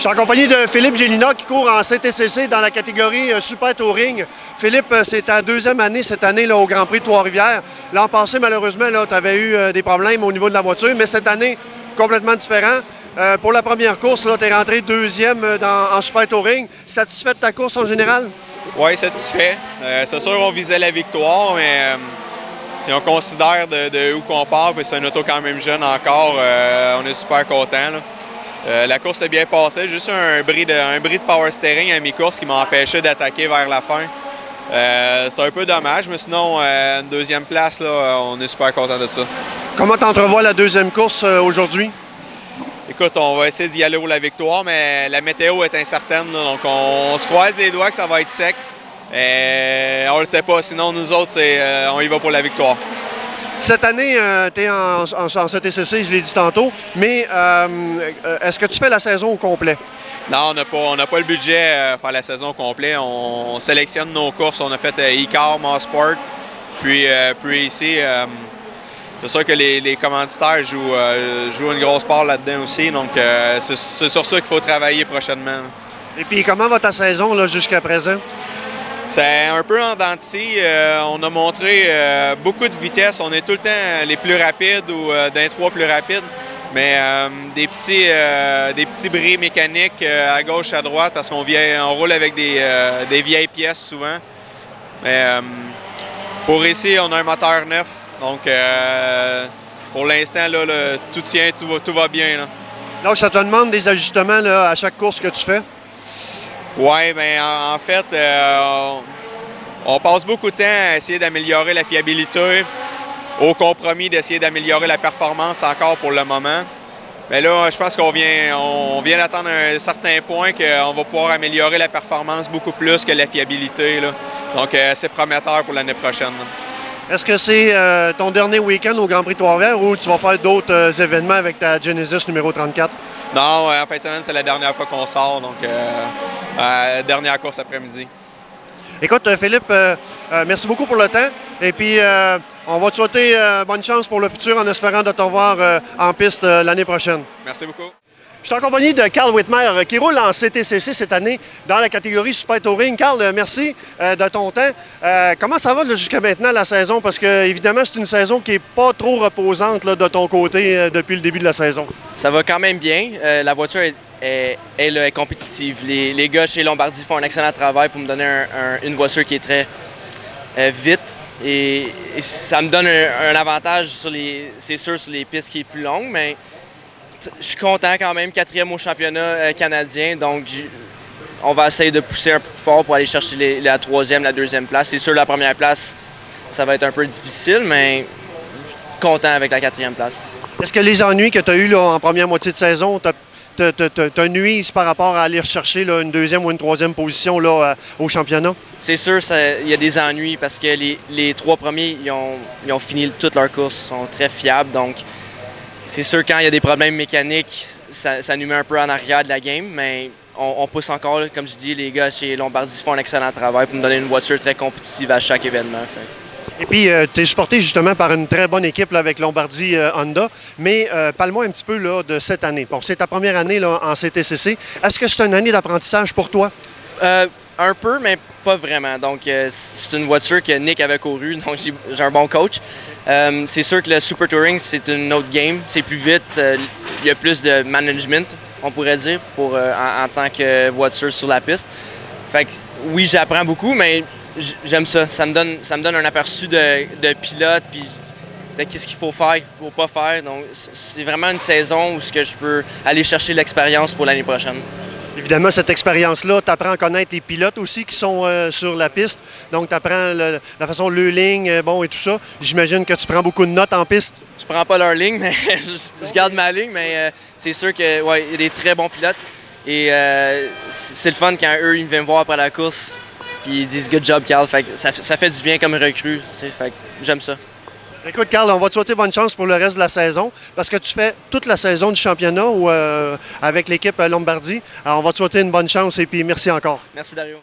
Je suis en compagnie de Philippe Gélina qui court en CTCC dans la catégorie Super Touring. Philippe, c'est ta deuxième année cette année là, au Grand Prix de Trois-Rivières. L'an passé, malheureusement, tu avais eu des problèmes au niveau de la voiture, mais cette année, complètement différent. Pour la première course, tu es rentré deuxième en Super Touring. Satisfait de ta course en général? Oui, satisfait. C'est sûr qu'on visait la victoire, mais si on considère de où qu'on part, puis c'est un auto quand même jeune encore, on est super content. La course s'est bien passée, juste un bris de power steering à mi-course qui m'a empêché d'attaquer vers la fin. C'est un peu dommage, mais sinon, une deuxième place, là, on est super content de ça. Comment t'entrevois la deuxième course aujourd'hui? Écoute, on va essayer d'y aller pour la victoire, mais la météo est incertaine, là, donc on se croise les doigts que ça va être sec. On le sait pas, sinon nous autres, on y va pour la victoire. Cette année, tu es en CTCC, je l'ai dit tantôt, mais est-ce que tu fais la saison au complet? Non, on n'a pas le budget pour faire la saison au complet. On sélectionne nos courses. On a fait e-car, Mosport, puis ici. C'est sûr que les commanditaires jouent une grosse part là-dedans aussi. Donc, c'est sur ça qu'il faut travailler prochainement. Et puis, comment va ta saison là, jusqu'à présent? C'est un peu en dents de scie. On a montré beaucoup de vitesse. On est tout le temps les plus rapides ou d'un 3 plus rapides. Mais des petits bris mécaniques à gauche, à droite, parce qu'on roule avec des vieilles pièces souvent. Mais pour ici, on a un moteur neuf. Donc, pour l'instant, là, tout tient, tout va bien. Là. Donc, ça te demande des ajustements là, à chaque course que tu fais? Oui, bien, en fait, on passe beaucoup de temps à essayer d'améliorer la fiabilité, au compromis d'essayer d'améliorer la performance encore pour le moment. Mais là, je pense qu'on vient d'atteindre un certain point qu'on va pouvoir améliorer la performance beaucoup plus que la fiabilité. Là. Donc, c'est prometteur pour l'année prochaine. Est-ce que c'est ton dernier week-end au Grand Prix de Trois-Rivières ou tu vas faire d'autres événements avec ta Genesis numéro 34? Non, en fin de semaine, c'est la dernière fois qu'on sort, donc dernière course après-midi. Écoute, Philippe, merci beaucoup pour le temps. Et puis, on va te souhaiter bonne chance pour le futur en espérant de te revoir en piste l'année prochaine. Merci beaucoup. Je suis en compagnie de Carl Whitmer qui roule en CTCC cette année dans la catégorie Super Touring. Carl, merci de ton temps. Comment ça va jusqu'à maintenant la saison? Parce que évidemment, c'est une saison qui n'est pas trop reposante là, de ton côté depuis le début de la saison. Ça va quand même bien. La voiture est compétitive. Les gars chez Lombardi font un excellent travail pour me donner une voiture qui est très vite. Et ça me donne un avantage, c'est sûr, sur les pistes qui est plus longue, mais je suis content quand même, 4e au championnat canadien, donc on va essayer de pousser un peu plus fort pour aller chercher la 3e, la 2e place. C'est sûr, la première place, ça va être un peu difficile, mais content avec la 4e place. Est-ce que les ennuis que tu as eus là, en première moitié de saison te nuisent par rapport à aller chercher là, une 2e ou une 3e position là, au championnat? C'est sûr, il y a des ennuis parce que les 3 premiers, ils ont fini toute leur course, sont très fiables, donc c'est sûr, quand il y a des problèmes mécaniques, ça nous met un peu en arrière de la game, mais on pousse encore. Là, comme je dis, les gars chez Lombardi font un excellent travail pour nous donner une voiture très compétitive à chaque événement. Et puis, tu es supporté justement par une très bonne équipe là, avec Lombardi Honda. Mais parle-moi un petit peu là, de cette année. Bon, c'est ta première année là, en CTCC. Est-ce que c'est une année d'apprentissage pour toi? Un peu, mais pas vraiment. Donc, c'est une voiture que Nick avait courue, donc j'ai un bon coach. C'est sûr que le Super Touring, c'est une autre game. C'est plus vite. Il y a plus de management, on pourrait dire, en tant que voiture sur la piste. Fait que oui, j'apprends beaucoup, mais j'aime ça. Ça me donne un aperçu de pilote, puis de qu'est-ce qu'il faut faire, qu'il ne faut pas faire. Donc, c'est vraiment une saison où je peux aller chercher l'expérience pour l'année prochaine. Évidemment, cette expérience-là, tu apprends à connaître les pilotes aussi qui sont sur la piste. Donc, tu apprends la façon de leur ligne, et tout ça. J'imagine que tu prends beaucoup de notes en piste. Je prends pas leur ligne, mais je garde ma ligne, mais c'est sûr qu'il y a des très bons pilotes. Et c'est le fun quand eux, ils viennent me voir après la course, puis ils disent « Good job, Carl ». Fait que ça fait du bien comme recrue. Fait que j'aime ça. Écoute, Carl, on va te souhaiter bonne chance pour le reste de la saison parce que tu fais toute la saison du championnat avec l'équipe Lombardi. Alors, on va te souhaiter une bonne chance et puis merci encore. Merci, Dario.